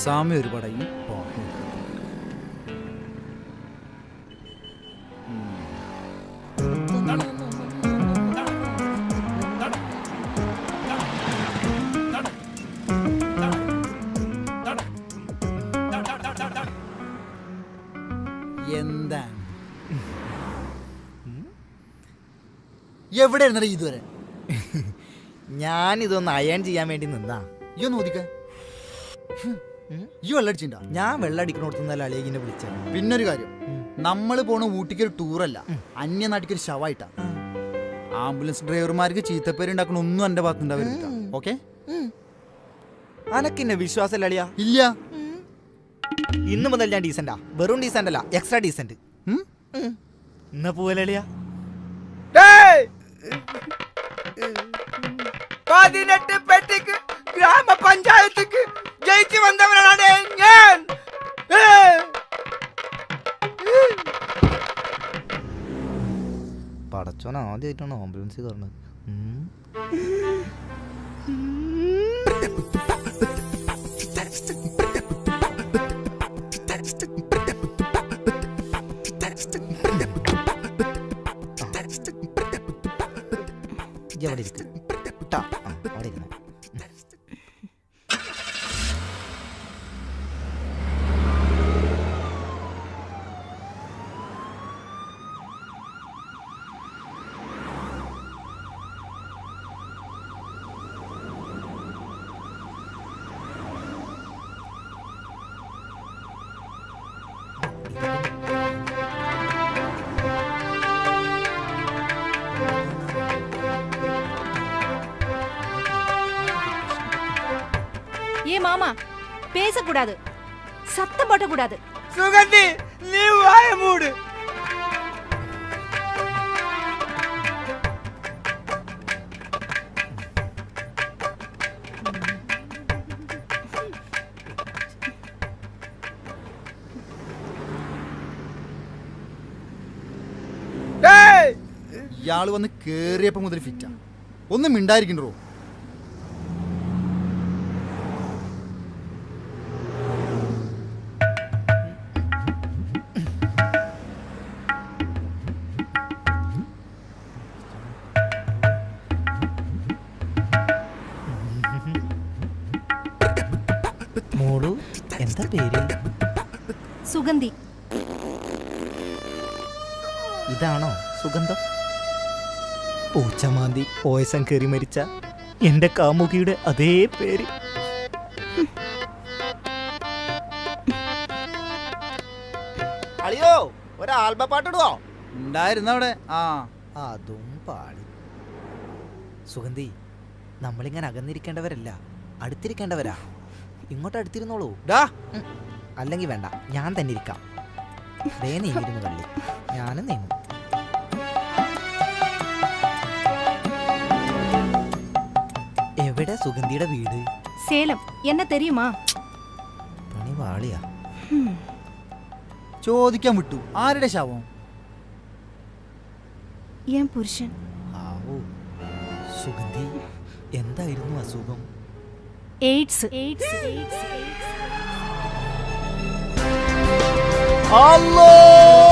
സാമി ഒരു പടയും എന്താ എവിടെ ഇരുന്നട ഇതുവരെ? ഞാനിതൊന്ന് അയൺ ചെയ്യാൻ വേണ്ടി നിന്നാ. ഈ ഒന്ന് ഓദിക്ക. ഈ വെള്ളടിച്ചിട്ടുണ്ടോ? ഞാൻ വെള്ളടിക്കണോടത്തുനിന്നല്ല അളിയനെ വിളിച്ചത്. പിന്നൊരു കാര്യം, നമ്മള് പോണ ഊട്ടിക്ക് ഒരു ടൂറല്ല, അന്യനാട്ടിക്ക് ഒരു ശവായിട്ടാ. ആംബുലൻസ് ഡ്രൈവർമാർക്ക് ചീത്തപ്പേരുണ്ടാക്കണ ഒന്നും എന്റെ ഭാഗത്തുണ്ടാവരുത്. ഓക്കെ? അനക്കിന്നെ വിശ്വാസമല്ല അളിയാ? ഇല്ല. ഇന്ന് മുതൽ ഞാൻ ഡീസന്റാ. വെറും ഡീസന്റ് അല്ല, എക്സ്ട്രാ ഡീസന്റ്. എന്നാ പോവല്ലേ അളിയാ? 18 പെട്ടിക്ക് ഗ്രാമപഞ്ചായത്തിക്ക് ജയിച്ചു വന്നവനാണ് ഞാൻ. പടച്ചോൻ ആദ്യമായിട്ടാണ് ആംബുലൻസ് കയറണത്. അവിടെ ഇരിക്കും അവിടെ ഇരുന്നു. மாமா பேசக்கூடாது, சத்தம் போடக்கூடாது. சுகந்தி, நீ வாய மூடு. ഇയാള് വന്ന് കേറിയപ്പോ മുതൽ ഫിറ്റാ. ഒന്നും മിണ്ടായിരിക്കണ്ടോ? മോളു, എന്താ പേര്? സുഗന്ധി. ഇതാണോ സുഗന്ധം? പൂച്ചമാന്തി പോയസം കയറി മരിച്ച എന്റെ കാമുകിയുടെ അതേ പേര്. അളിയോ, ഒരു ആൽബം പാട്ടിടുവോ? ഉണ്ടായിരുന്ന അവിടെ. അതും പാടി. സുഗന്ധി, നമ്മളിങ്ങനെ അകന്നിരിക്കേണ്ടവരല്ല, അടുത്തിരിക്കേണ്ടവരാ. ഇങ്ങോട്ട് അടുത്തിരുന്നോളൂ. അല്ലെങ്കിൽ വേണ്ട, ഞാൻ തന്നെ ഇരിക്കാം. ദേ നീങ്ങിരുന്നു കള്ളി, ഞാനും നീങ്ങും. എവിടെ സുഗന്ധിയുടെ വീട്? സേലം. എന്നെ തെരിയുമാ? പണി വാളിയാ. ചോദിക്കാൻ വിട്ടു, ആരുടെ ശവം? ഞാൻ പുരുഷൻ. ആവോ, സുഗന്ധി, എന്തായിരുന്നു അസുഖം? എയ്ഡ്സ്. അല്ലാഹ്!